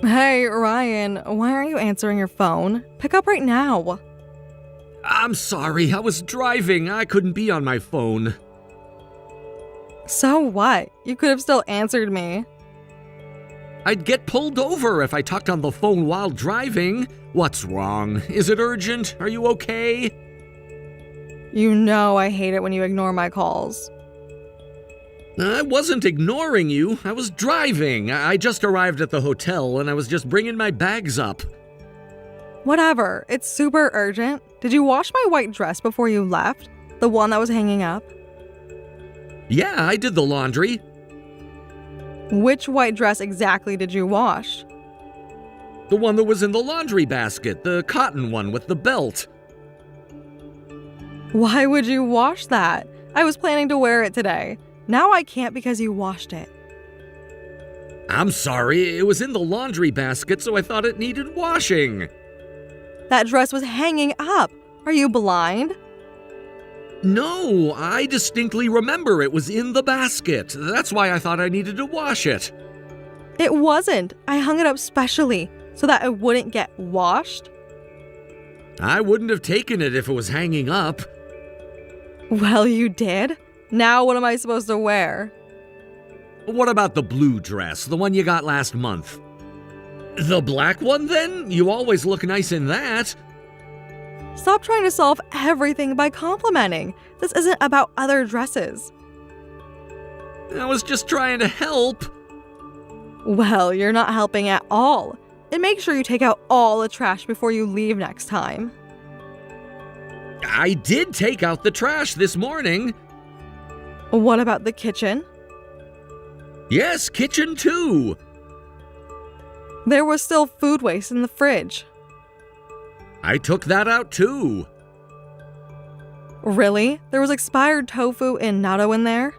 Hey, Ryan, why aren't you answering your phone? Pick up right now. I'm sorry, I was driving. I couldn't be on my phone. So what? You could have still answered me. I'd get pulled over if I talked on the phone while driving. What's wrong? Is it urgent? Are you okay? You know I hate it when you ignore my calls. I wasn't ignoring you. I was driving. I just arrived at the hotel and I was just bringing my bags up. Whatever, it's super urgent. Did you wash my white dress before you left? The one that was hanging up? Yeah, I did the laundry. Which white dress exactly did you wash? The one that was in the laundry basket, the cotton one with the belt. Why would you wash that? I was planning to wear it today. Now I can't because you washed it. I'm sorry, it was in the laundry basket, so I thought it needed washing. That dress was hanging up. Are you blind? No, I distinctly remember it was in the basket. That's why I thought I needed to wash it. It wasn't. I hung it up specially so that it wouldn't get washed. I wouldn't have taken it if it was hanging up. Well, you did. Now what am I supposed to wear? What about the blue dress, the one you got last month? The black one, then? You always look nice in that. Stop trying to solve everything by complimenting. This isn't about other dresses. I was just trying to help. Well, you're not helping at all. And make sure you take out all the trash before you leave next time. I did take out the trash this morning. What about the kitchen? Yes, kitchen too. There was still food waste in the fridge. I took that out too. Really? There was expired tofu and natto in there?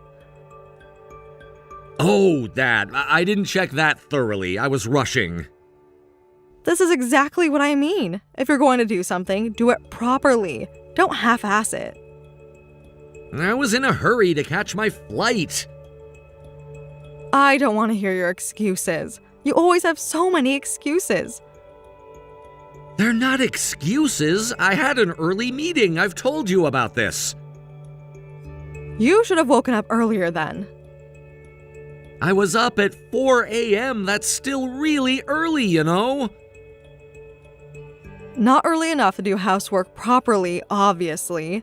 Oh, that. I didn't check that thoroughly. I was rushing. This is exactly what I mean. If you're going to do something, do it properly. Don't half-ass it. I was in a hurry to catch my flight. I don't want to hear your excuses. You always have so many excuses. They're not excuses. I had an early meeting. I've told you about this. You should have woken up earlier then. I was up at 4 a.m. That's still really early, you know? Not early enough to do housework properly, obviously.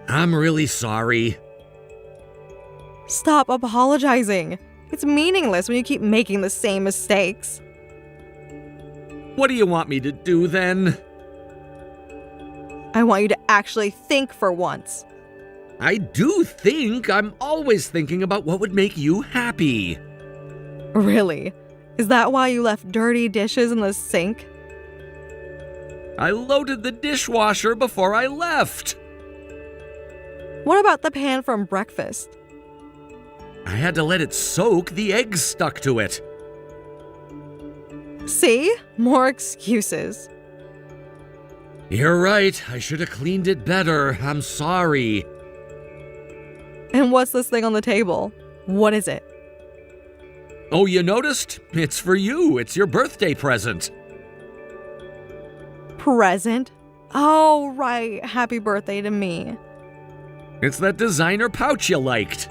I'm really sorry. Stop apologizing. It's meaningless when you keep making the same mistakes. What do you want me to do then? I want you to actually think for once. I do think. I'm always thinking about what would make you happy. Really? Is that why you left dirty dishes in the sink? I loaded the dishwasher before I left. What about the pan from breakfast? I had to let it soak. The eggs stuck to it. See? More excuses. You're right. I should have cleaned it better. I'm sorry. And what's this thing on the table? What is it? Oh, you noticed? It's for you. It's your birthday present. Present? Oh, right. Happy birthday to me. It's that designer pouch you liked.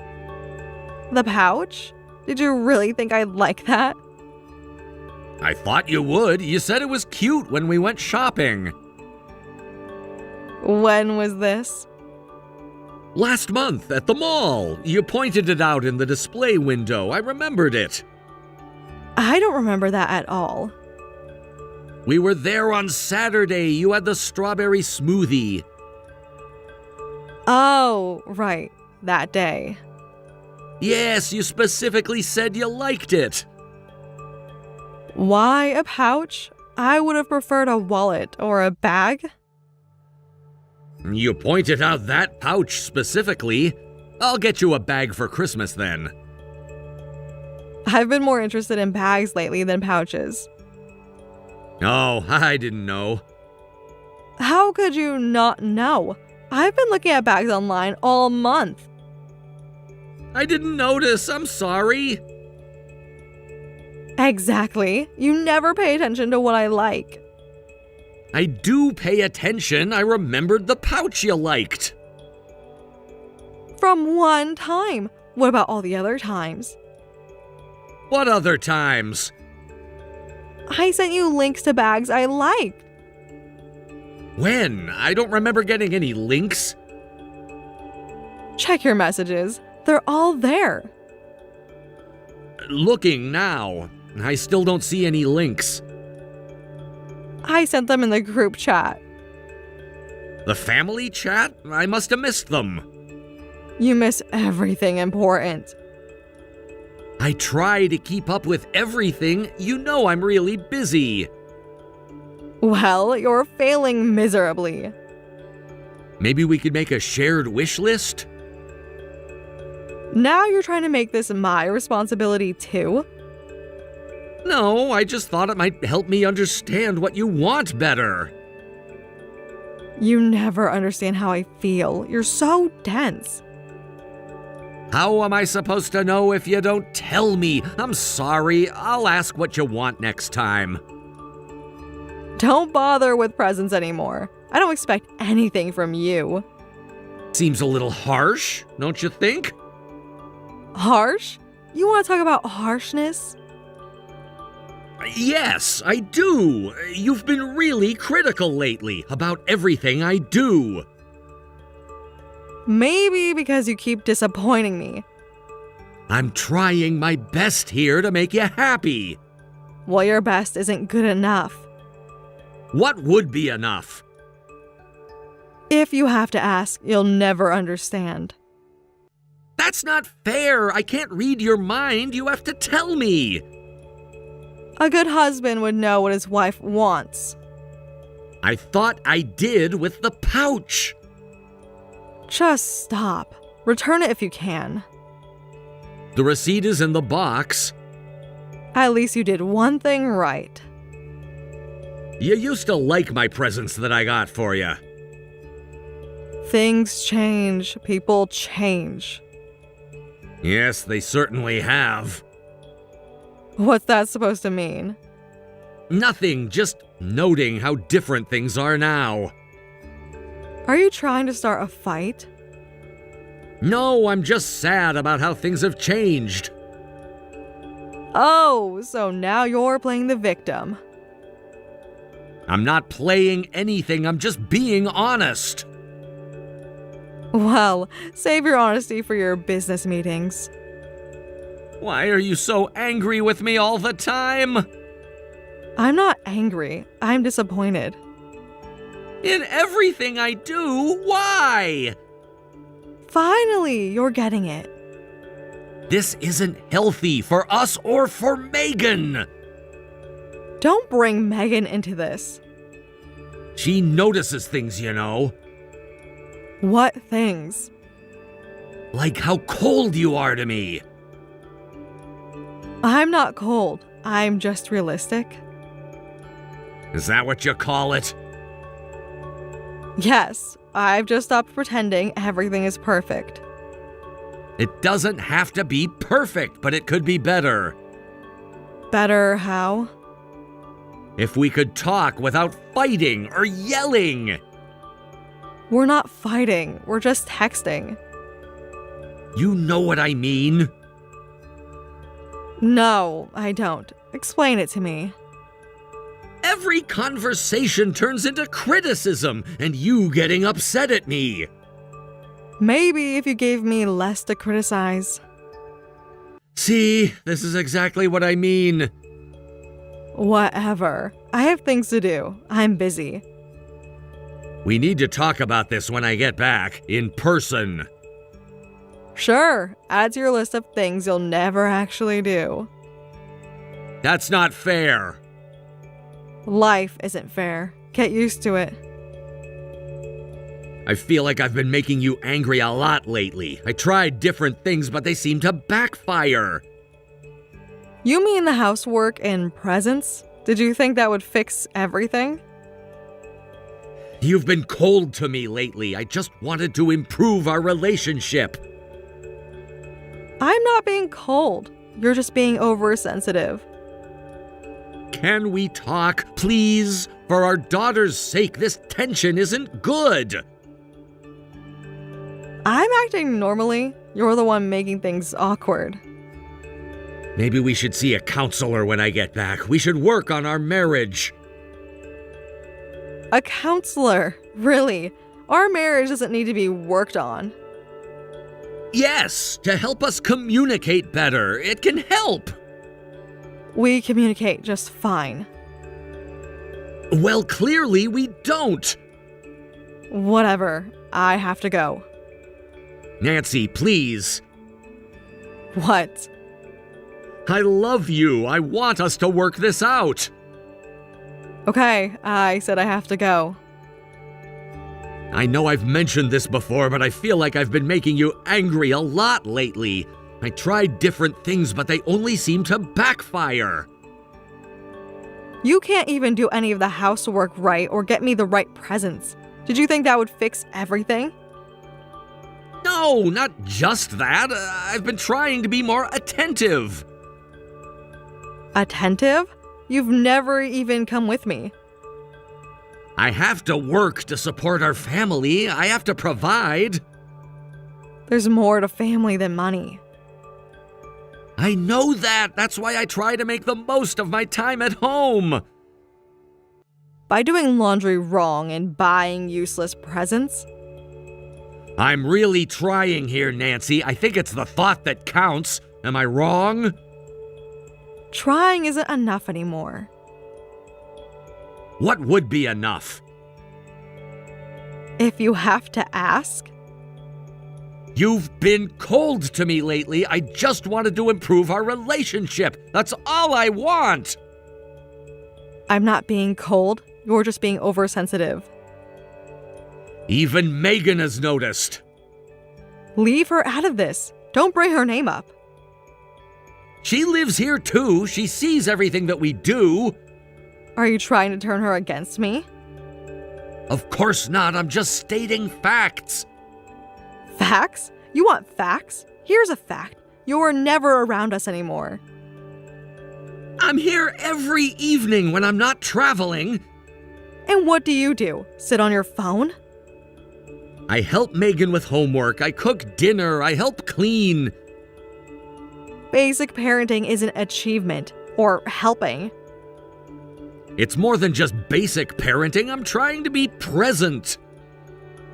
The pouch? Did you really think I'd like that? I thought you would. You said it was cute when we went shopping. When was this? Last month at the mall. You pointed it out in the display window. I remembered it. I don't remember that at all. We were there on Saturday. You had the strawberry smoothie. Oh, right. That day. Yes, you specifically said you liked it. Why a pouch? I would have preferred a wallet or a bag. You pointed out that pouch specifically. I'll get you a bag for Christmas then. I've been more interested in bags lately than pouches. Oh, I didn't know. How could you not know? I've been looking at bags online all month. I didn't notice. I'm sorry. Exactly. You never pay attention to what I like. I do pay attention. I remembered the pouch you liked. From one time. What about all the other times? What other times? I sent you links to bags I liked. When? I don't remember getting any links. Check your messages. They're all there. Looking now, I still don't see any links. I sent them in the group chat. The family chat? I must have missed them. You miss everything important. I try to keep up with everything. You know I'm really busy. Well, you're failing miserably. Maybe we could make a shared wish list? Now you're trying to make this my responsibility too? No, I just thought it might help me understand what you want better. You never understand how I feel. You're so dense. How am I supposed to know if you don't tell me? I'm sorry. I'll ask what you want next time. Don't bother with presents anymore. I don't expect anything from you. Seems a little harsh, don't you think? Harsh? You want to talk about harshness? Yes, I do. You've been really critical lately about everything I do. Maybe because you keep disappointing me. I'm trying my best here to make you happy. Well, your best isn't good enough. What would be enough? If you have to ask, you'll never understand. That's not fair. I can't read your mind. You have to tell me. A good husband would know what his wife wants. I thought I did with the pouch. Just stop. Return it if you can. The receipt is in the box. At least you did one thing right. You used to like my presents that I got for you. Things change. People change. Yes, they certainly have. What's that supposed to mean? Nothing, just noting how different things are now. Are you trying to start a fight? No, I'm just sad about how things have changed. Oh, so now you're playing the victim. I'm not playing anything, I'm just being honest. Well, save your honesty for your business meetings. Why are you so angry with me all the time? I'm not angry. I'm disappointed. In everything I do, why? Finally, you're getting it. This isn't healthy for us or for Megan. Don't bring Megan into this. She notices things, you know. What things? Like how cold you are to me. I'm not cold. I'm just realistic. Is that what you call it? Yes, I've just stopped pretending everything is perfect. It doesn't have to be perfect, but it could be better. Better how? If we could talk without fighting or yelling. We're not fighting. We're just texting. You know what I mean. No, I don't. Explain it to me. Every conversation turns into criticism and you getting upset at me. Maybe if you gave me less to criticize. See, this is exactly what I mean. Whatever. I have things to do. I'm busy. We need to talk about this when I get back, in person. Sure, add to your list of things you'll never actually do. That's not fair. Life isn't fair. Get used to it. I feel like I've been making you angry a lot lately. I tried different things, but they seem to backfire. You mean the housework and presents? Did you think that would fix everything? You've been cold to me lately. I just wanted to improve our relationship. I'm not being cold. You're just being oversensitive. Can we talk, please? For our daughter's sake, this tension isn't good. I'm acting normally. You're the one making things awkward. Maybe we should see a counselor when I get back. We should work on our marriage. A counselor? Really? Our marriage doesn't need to be worked on. Yes, to help us communicate better. It can help. We communicate just fine. Well, clearly we don't. Whatever. I have to go. Nancy, please. What? I love you. I want us to work this out. Okay, I said I have to go. I know I've mentioned this before, but I feel like I've been making you angry a lot lately. I tried different things, but they only seem to backfire. You can't even do any of the housework right or get me the right presents. Did you think that would fix everything? No, not just that. I've been trying to be more attentive. Attentive? You've never even come with me. I have to work to support our family. I have to provide. There's more to family than money. I know that. That's why I try to make the most of my time at home. By doing laundry wrong and buying useless presents? I'm really trying here, Nancy. I think it's the thought that counts. Am I wrong? Trying isn't enough anymore. What would be enough? If you have to ask? You've been cold to me lately. I just wanted to improve our relationship. That's all I want. I'm not being cold. You're just being oversensitive. Even Megan has noticed. Leave her out of this. Don't bring her name up. She lives here too. She sees everything that we do. Are you trying to turn her against me? Of course not. I'm just stating facts. Facts? You want facts? Here's a fact. You're never around us anymore. I'm here every evening when I'm not traveling. And what do? Sit on your phone? I help Megan with homework. I cook dinner. I help clean. Basic parenting isn't achievement or helping. It's more than just basic parenting. I'm trying to be present.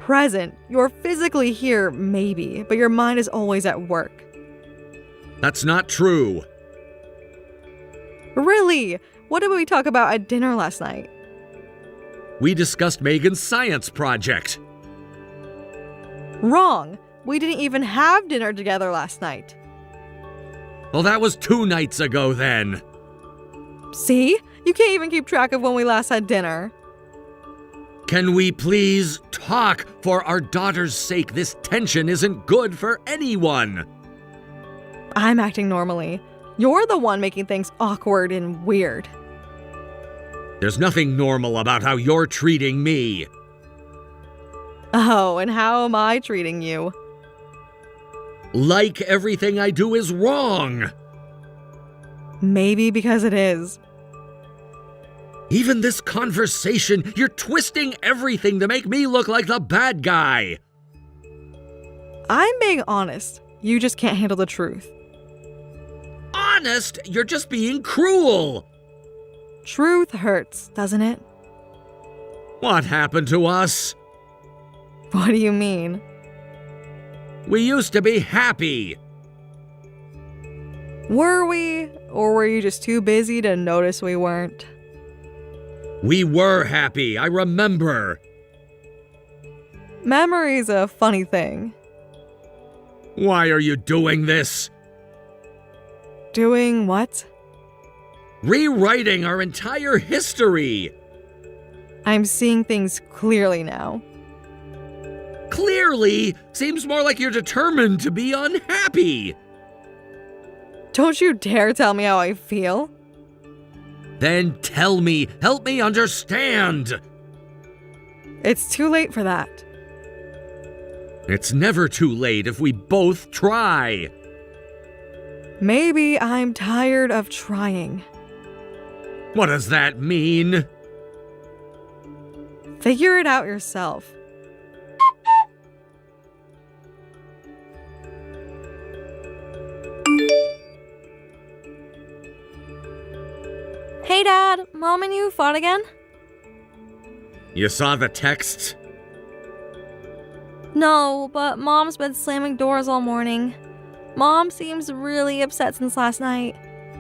Present. You're physically here, maybe, but your mind is always at work. That's not true. Really? What did we talk about at dinner last night? We discussed Megan's science project. Wrong. We didn't even have dinner together last night. Well, that was 2 nights ago then. See? You can't even keep track of when we last had dinner. Can we please talk? For our daughter's sake, this tension isn't good for anyone. I'm acting normally. You're the one making things awkward and weird. There's nothing normal about how you're treating me. Oh, and how am I treating you? Like everything I do is wrong. Maybe because it is. Even this conversation, you're twisting everything to make me look like the bad guy. I'm being honest. You just can't handle the truth. Honest? You're just being cruel. Truth hurts, doesn't it? What happened to us? What do you mean? We used to be happy. Were we? Or were you just too busy to notice we weren't? We were happy, I remember. Memory's a funny thing. Why are you doing this? Doing what? Rewriting our entire history. I'm seeing things clearly now. Clearly, seems more like you're determined to be unhappy. Don't you dare tell me how I feel. Then tell me, help me understand. It's too late for that. It's never too late if we both try. Maybe I'm tired of trying. What does that mean? Figure it out yourself. Hey, Dad. Mom and you fought again? You saw the texts? No, but Mom's been slamming doors all morning. Mom seems really upset since last night.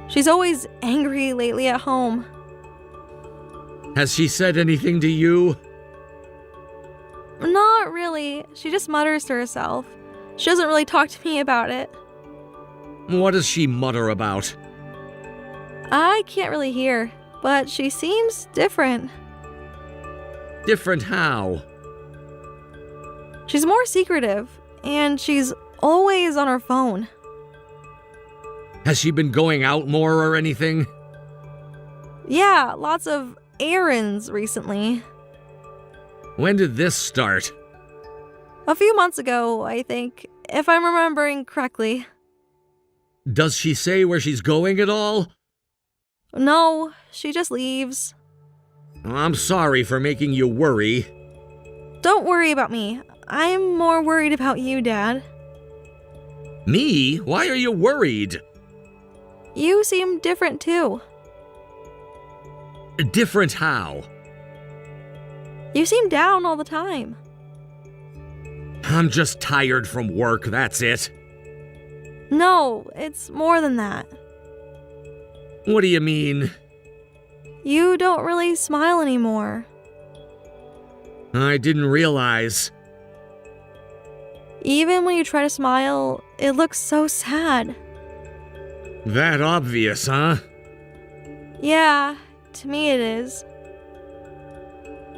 She's always angry lately at home. Has she said anything to you? Not really. She just mutters to herself. She doesn't really talk to me about it. What does she mutter about? I can't really hear, but she seems different. Different how? She's more secretive, and she's always on her phone. Has she been going out more or anything? Yeah, lots of errands recently. When did this start? A few months ago, I think, if I'm remembering correctly. Does she say where she's going at all? No, she just leaves. I'm sorry for making you worry. Don't worry about me. I'm more worried about you, Dad. Me? Why are you worried? You seem different too. Different how? You seem down all the time. I'm just tired from work, that's it. No, it's more than that. What do you mean? You don't really smile anymore. I didn't realize. Even when you try to smile, it looks so sad. That obvious, huh? Yeah, to me it is.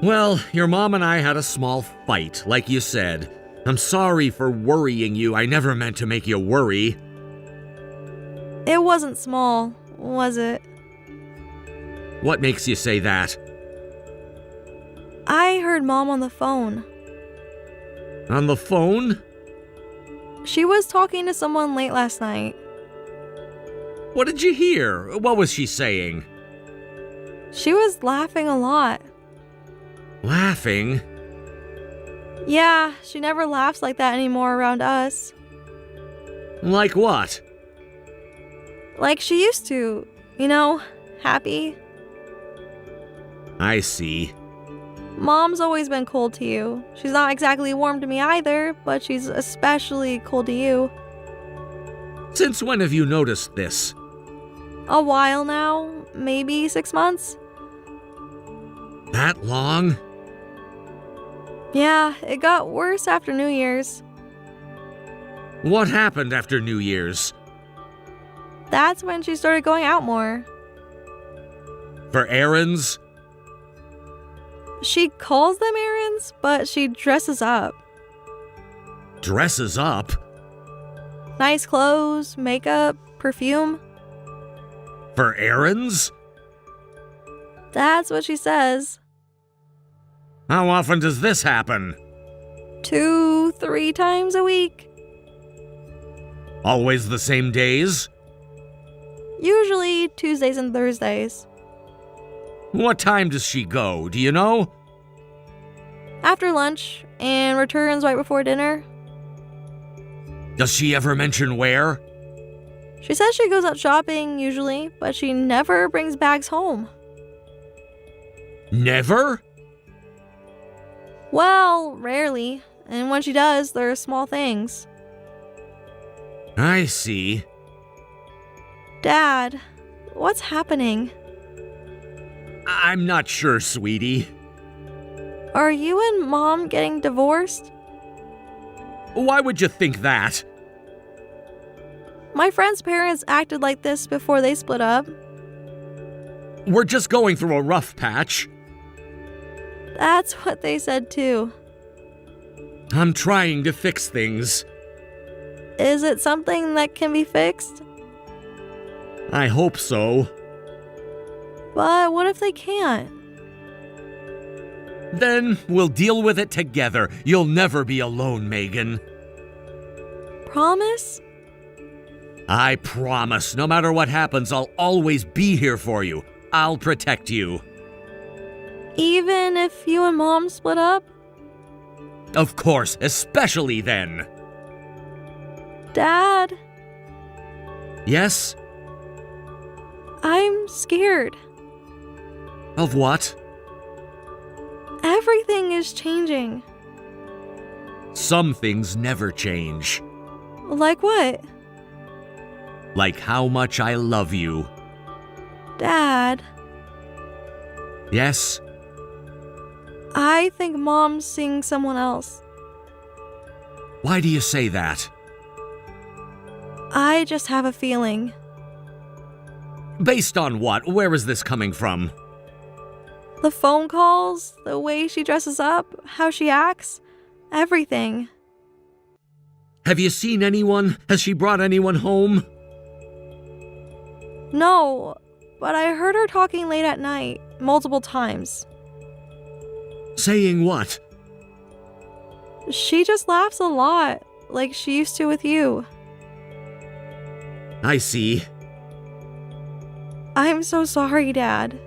Well, your mom and I had a small fight, like you said. I'm sorry for worrying you. I never meant to make you worry. It wasn't small, was it? What makes you say that? I heard Mom on the phone. On the phone? She was talking to someone late last night. What did you hear? What was she saying? She was laughing a lot. Laughing? Yeah, she never laughs like that anymore around us. Like what? Like she used to, you know, happy. I see. Mom's always been cold to you. She's not exactly warm to me either, but she's especially cold to you. Since when have you noticed this? A while now, maybe 6 months. That long? Yeah, it got worse after New Year's. What happened after New Year's? That's when she started going out more. For errands? She calls them errands, but she dresses up. Dresses up? Nice clothes, makeup, perfume. For errands? That's what she says. How often does this happen? 2-3 times a week. Always the same days? Usually Tuesdays and Thursdays. What time does she go, do you know? After lunch, and returns right before dinner. Does she ever mention where? She says she goes out shopping usually, but she never brings bags home. Never? Well, rarely. And when she does, they're small things. I see. Dad, what's happening? I'm not sure, sweetie. Are you and Mom getting divorced? Why would you think that? My friend's parents acted like this before they split up. We're just going through a rough patch. That's what they said too. I'm trying to fix things. Is it something that can be fixed? I hope so. But what if they can't? Then we'll deal with it together. You'll never be alone, Megan. Promise? I promise, no matter what happens, I'll always be here for you. I'll protect you. Even if you and Mom split up? Of course, especially then. Dad, Yes? I'm scared. Of what? Everything is changing. Some things never change. Like what? Like how much I love you. Dad, Yes? I think Mom's seeing someone else. Why do you say that? I just have a feeling. Based on what? Where is this coming from? The phone calls, the way she dresses up, how she acts, everything. Have you seen anyone? Has she brought anyone home? No, but I heard her talking late at night, multiple times. Saying what? She just laughs a lot, like she used to with you. I see. I'm so sorry, Dad.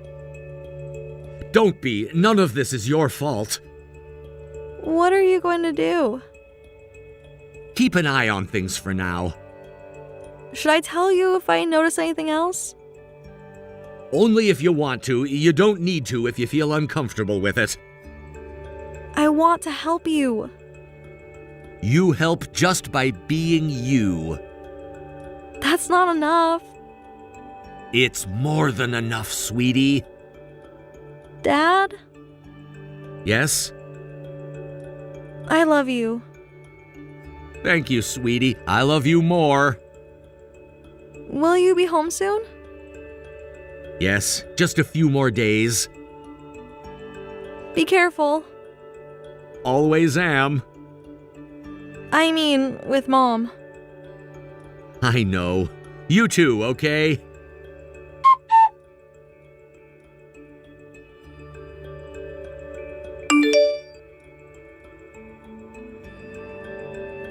Don't be. None of this is your fault. What are you going to do? Keep an eye on things for now. Should I tell you if I notice anything else? Only if you want to. You don't need to if you feel uncomfortable with it. I want to help you. You help just by being you. That's not enough. It's more than enough, sweetie. Dad, Yes? I love you. Thank you, sweetie. I love you more. Will you be home soon? Yes, just a few more days. Be careful. Always am. I mean, with Mom. I know. You too, okay?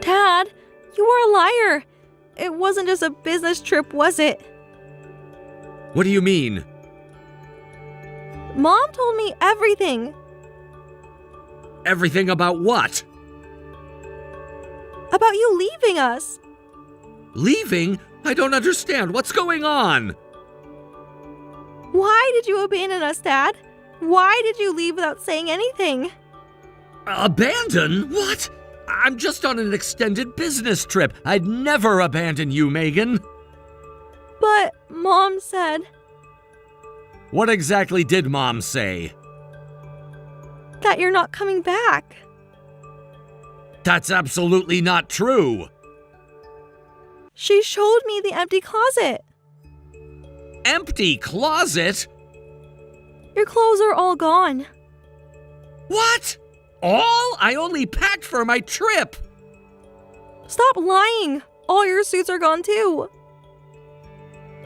Dad, you are a liar. It wasn't just a business trip, was it? What do you mean? Mom told me everything. Everything about what? About you leaving us. Leaving? I don't understand. What's going on? Why did you abandon us, Dad? Why did you leave without saying anything? Abandon? What? I'm just on an extended business trip. I'd never abandon you, Megan. But Mom said What exactly did Mom say? that you're not coming back. That's absolutely not true. She showed me the empty closet. Empty closet? Your clothes are all gone. What? All? I only packed for my trip. Stop lying. All your suits are gone too.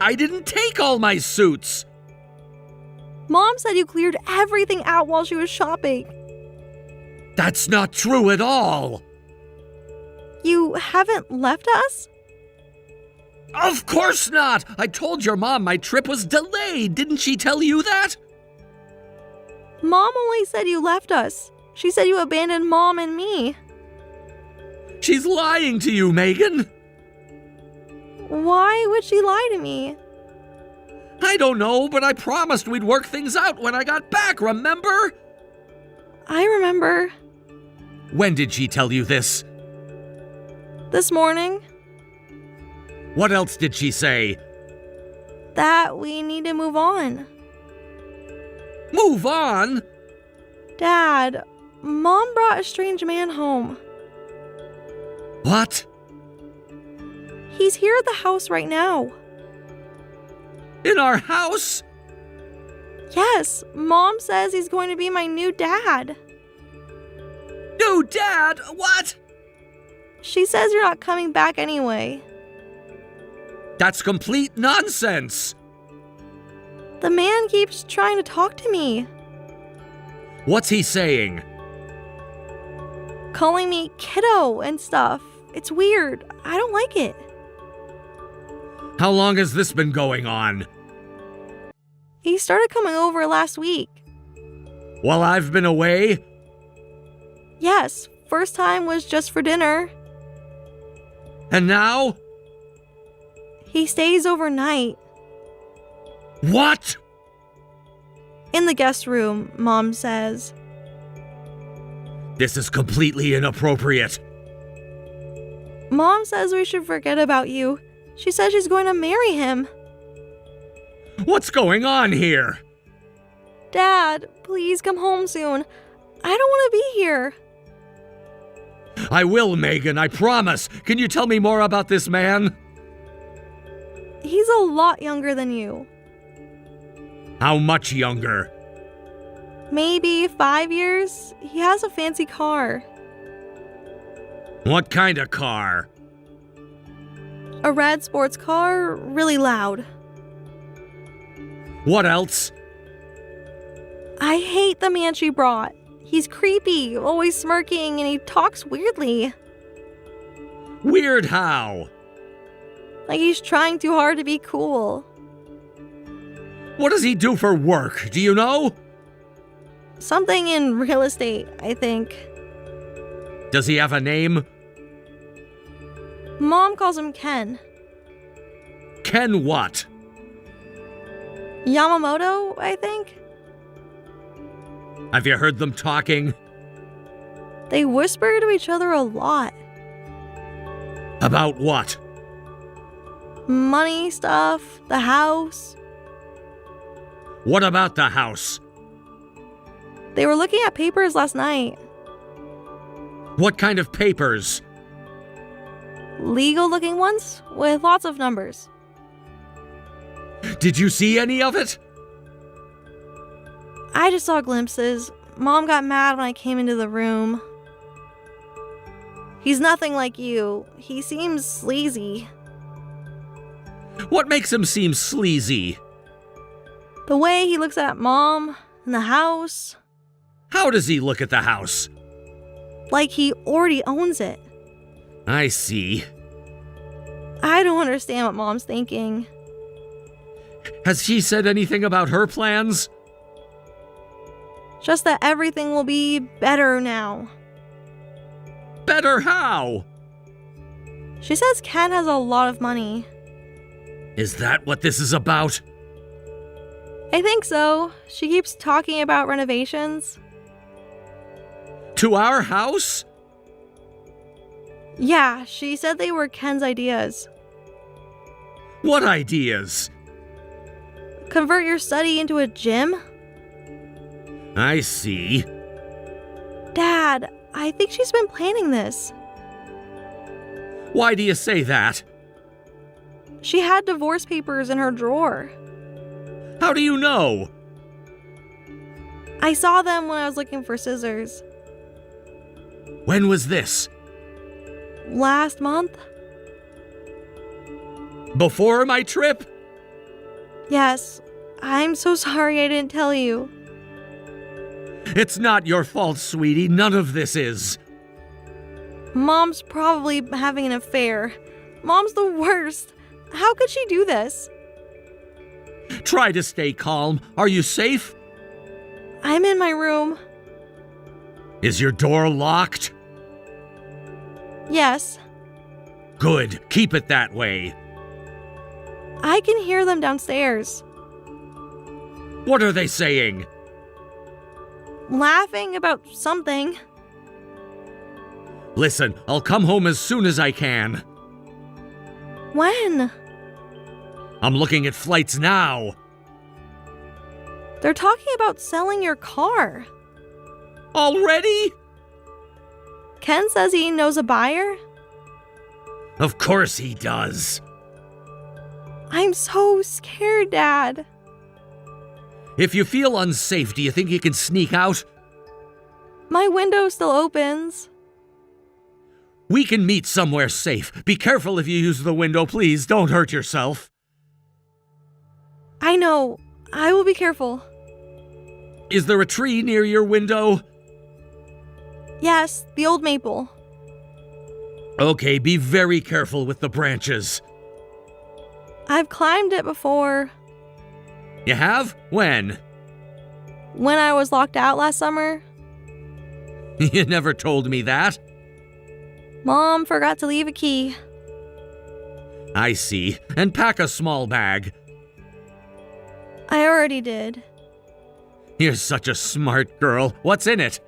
I didn't take all my suits. Mom said you cleared everything out while she was shopping. That's not true at all. You haven't left us? Of course not. I told your mom my trip was delayed. Didn't she tell you that? Mom only said you left us. She said you abandoned Mom and me. She's lying to you, Megan. Why would she lie to me? I don't know, but I promised we'd work things out when I got back, remember? I remember. When did she tell you this? This morning, What else did she say? that we need to move on. Move on? Dad, Mom brought a strange man home. What? He's here at the house right now. In our house? Yes, Mom says he's going to be my new dad. New dad? What? She says you're not coming back anyway. That's complete nonsense. The man keeps trying to talk to me, What's he saying? calling me kiddo and stuff. It's weird. I don't like it. How long has this been going on? He started coming over last week. While I've been away? Yes, first time was just for dinner. And now? He stays overnight. What? In the guest room, Mom says. This is completely inappropriate. Mom says we should forget about you. She says she's going to marry him. What's going on here? Dad, please come home soon. I don't want to be here. I will, Megan, I promise. Can you tell me more about this man? He's a lot younger than you. How much younger? Maybe 5 years. He has a fancy car. What kind of car? A red sports car, really loud. What else? I hate the man she brought. He's creepy, always smirking, and he talks weirdly. Weird how? Like he's trying too hard to be cool. What does he do for work? Do you know? Something in real estate, I think. Does he have a name? Mom calls him Ken. Ken what? Yamamoto, I think? Have you heard them talking? They whisper to each other a lot. About what? Money stuff, the house. What about the house? They were looking at papers last night. What kind of papers? Legal looking ones with lots of numbers. Did you see any of it? I just saw glimpses. Mom got mad when I came into the room. He's nothing like you. He seems sleazy. What makes him seem sleazy? The way he looks at Mom and the house. How does he look at the house? Like he already owns it. I see. I don't understand what Mom's thinking. Has she said anything about her plans? Just that everything will be better now. Better how? She says Ken has a lot of money. Is that what this is about? I think so. She keeps talking about renovations. To our house? Yeah, she said they were Ken's ideas. What ideas? Convert your study into a gym? I see. Dad, I think she's been planning this. Why do you say that? She had divorce papers in her drawer. How do you know? I saw them when I was looking for scissors. When was this? Last month? Before my trip? Yes. I'm so sorry I didn't tell you. It's not your fault, sweetie. None of this is. Mom's probably having an affair. Mom's the worst. How could she do this? Try to stay calm. Are you safe? I'm in my room. Is your door locked? Yes. Good. Keep it that way. I can hear them downstairs. What are they saying? Laughing about something. Listen, I'll come home as soon as I can. When? I'm looking at flights now. They're talking about selling your car. Already? Ken says he knows a buyer. Of course he does. I'm so scared, Dad. If you feel unsafe, do you think you can sneak out? My window still opens. We can meet somewhere safe. Be careful if you use the window, please. Don't hurt yourself. I know. I will be careful. Is there a tree near your window? Yes, the old maple. Okay, be very careful with the branches. I've climbed it before. You have? When? When I was locked out last summer, You never told me that. Mom forgot to leave a key. I see. And pack a small bag. I already did. You're such a smart girl. What's in it?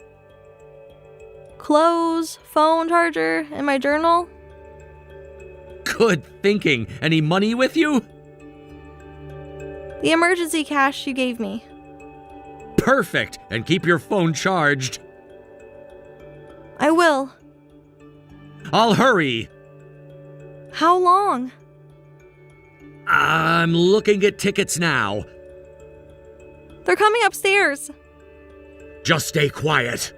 Clothes, phone charger, and my journal. Good thinking. Any money with you? The emergency cash you gave me. Perfect. And keep your phone charged. I will. I'll hurry. How long? I'm looking at tickets now. They're coming upstairs. Just stay quiet.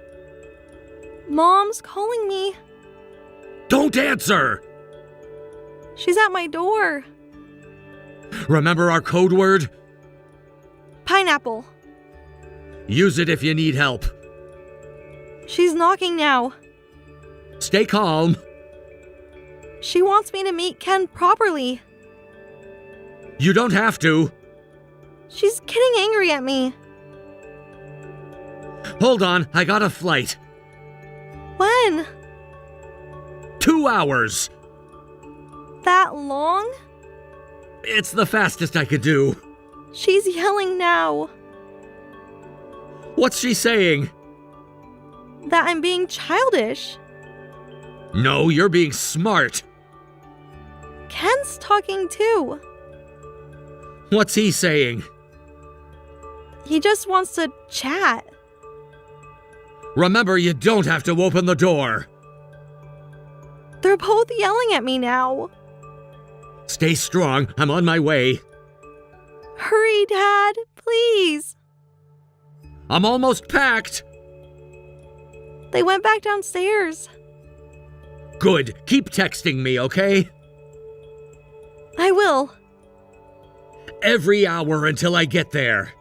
Mom's calling me. Don't answer! She's at my door. Remember our code word? Pineapple. Use it if you need help. She's knocking now. Stay calm. She wants me to meet Ken properly. You don't have to. She's getting angry at me. Hold on, I got a flight. When? 2 hours. That long? It's the fastest I could do. She's yelling now. What's she saying? That I'm being childish. No, you're being smart. Ken's talking too. What's he saying? He just wants to chat. Remember, you don't have to open the door. They're both yelling at me now. Stay strong, I'm on my way. Hurry, Dad, please. I'm almost packed. They went back downstairs. Good, keep texting me, okay? I will. Every hour until I get there.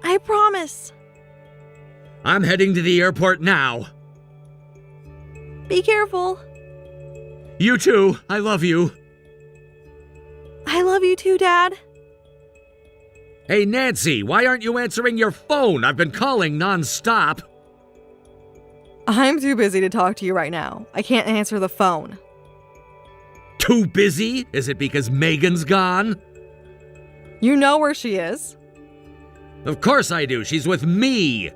I promise. I'm heading to the airport now. Be careful. You too, I love you. I love you too, Dad. Hey, Nancy, why aren't you answering your phone? I've been calling nonstop. I'm too busy to talk to you right now. I can't answer the phone. Too busy? Is it because Megan's gone? You know where she is? Of course I do. She's with me.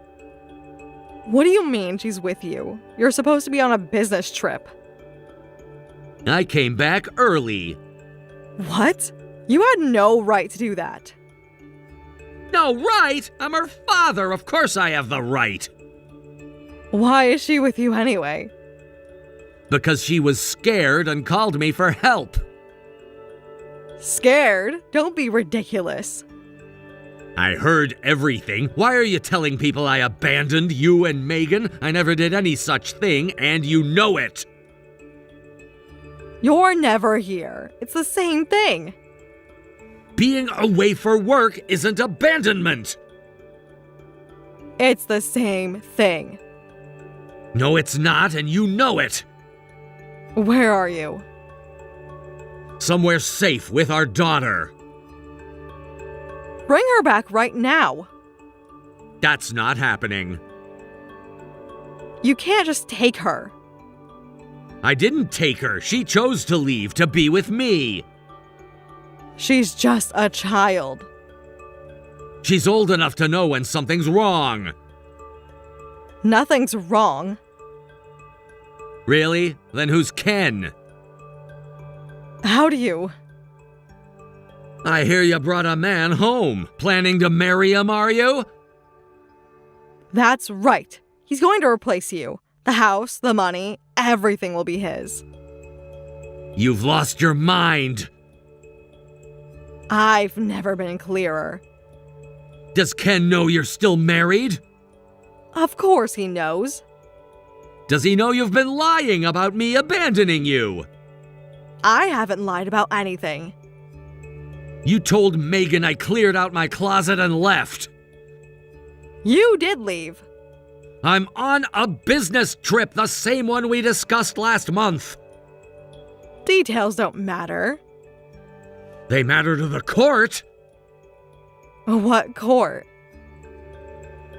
What do you mean she's with you? You're supposed to be on a business trip. I came back early. What? You had no right to do that. No, right? I'm her father. Of course I have the right. Why is she with you anyway? Because she was scared and called me for help. Scared? Don't be ridiculous. I heard everything. Why are you telling people I abandoned you and Megan? I never did any such thing, and you know it. You're never here. It's the same thing. Being away for work isn't abandonment. It's the same thing. No, it's not, and you know it. Where are you? Somewhere safe with our daughter. Bring her back right now. That's not happening. You can't just take her. I didn't take her. She chose to leave to be with me. She's just a child. She's old enough to know when something's wrong. Nothing's wrong. Really? Then who's Ken? How do you? I hear you brought a man home. Planning to marry him, are you? That's right. He's going to replace you. The house, the money, everything will be his. You've lost your mind. I've never been clearer. Does Ken know you're still married? Of course he knows. Does he know you've been lying about me abandoning you? I haven't lied about anything. You told Megan I cleared out my closet and left. You did leave. I'm on a business trip, the same one we discussed last month. Details don't matter. They matter to the court. What court?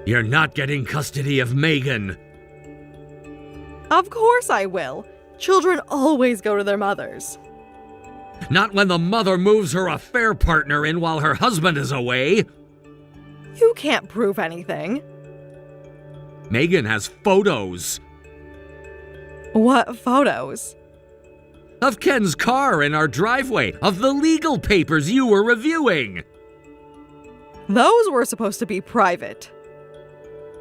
You're not getting custody of Megan. Of course I will. Children always go to their mothers. Not when the mother moves her affair partner in while her husband is away. You can't prove anything. Megan has photos What photos? of Ken's car in our driveway, of the legal papers you were reviewing. Those were supposed to be private.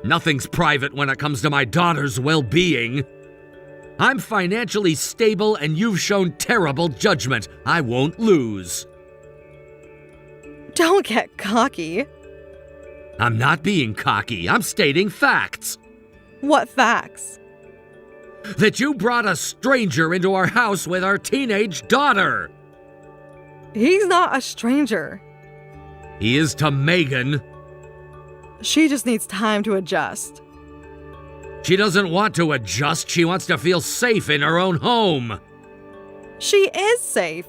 Nothing's private when it comes to my daughter's well-being. I'm financially stable and you've shown terrible judgment. I won't lose. Don't get cocky. I'm not being cocky. I'm stating facts. What facts? That you brought a stranger into our house with our teenage daughter. He's not a stranger. He is to Megan. She just needs time to adjust. She doesn't want to adjust. She wants to feel safe in her own home. She is safe.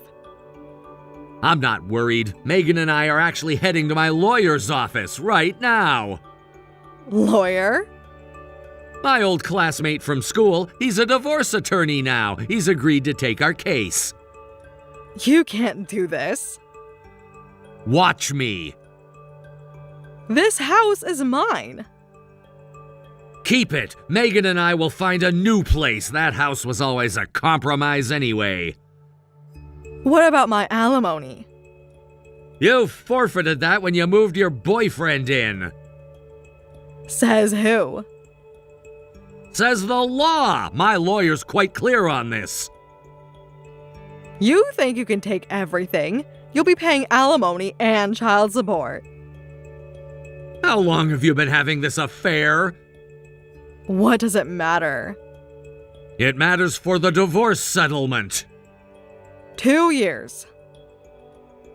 I'm not worried. Megan and I are actually heading to my lawyer's office right now. Lawyer? My old classmate from school, he's a divorce attorney now. He's agreed to take our case. You can't do this. Watch me. This house is mine. Keep it. Megan and I will find a new place. That house was always a compromise anyway. What about my alimony? You forfeited that when you moved your boyfriend in. Says who? Says the law. My lawyer's quite clear on this. You think you can take everything? You'll be paying alimony and child support. How long have you been having this affair? What does it matter? It matters for the divorce settlement. 2 years.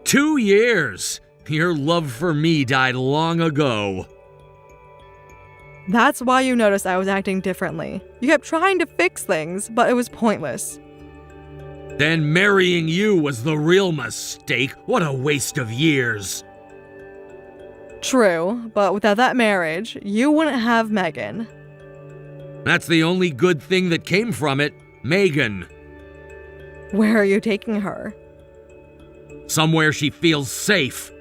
2 years. Your love for me died long ago. That's why you noticed I was acting differently. You kept trying to fix things, but it was pointless. Then marrying you was the real mistake. What a waste of years. True, but without that marriage, you wouldn't have Megan. That's the only good thing that came from it. Megan. Where are you taking her? Somewhere she feels safe.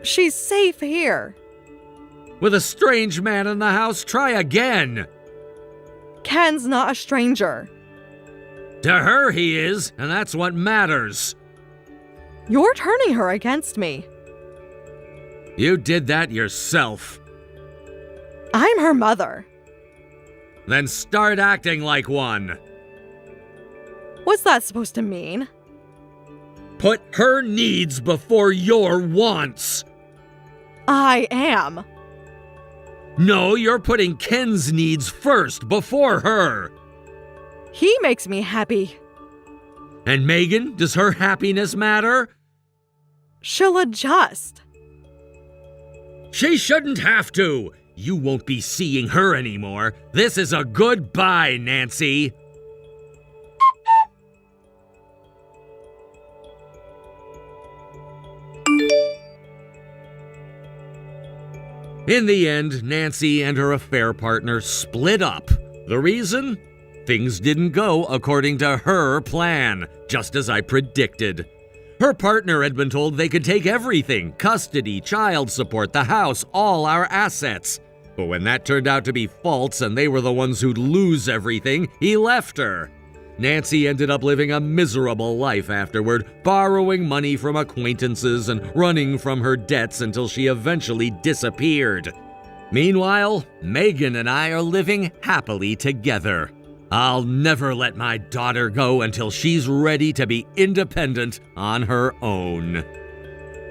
She's safe here. With a strange man in the house, try again. Ken's not a stranger. To her he is, and that's what matters. You're turning her against me. You did that yourself. I'm her mother. Then start acting like one. What's that supposed to mean? Put her needs before your wants. I am. No, you're putting Ken's needs first before her. He makes me happy. And Megan, does her happiness matter? She'll adjust. She shouldn't have to. You won't be seeing her anymore. This is a goodbye, Nancy. In the end, Nancy and her affair partner split up. The reason? Things didn't go according to her plan, just as I predicted. Her partner had been told they could take everything: custody, child support, the house, all our assets. But when that turned out to be false and they were the ones who'd lose everything, he left her. Nancy ended up living a miserable life afterward, borrowing money from acquaintances and running from her debts until she eventually disappeared. Meanwhile, Megan and I are living happily together. I'll never let my daughter go until she's ready to be independent on her own.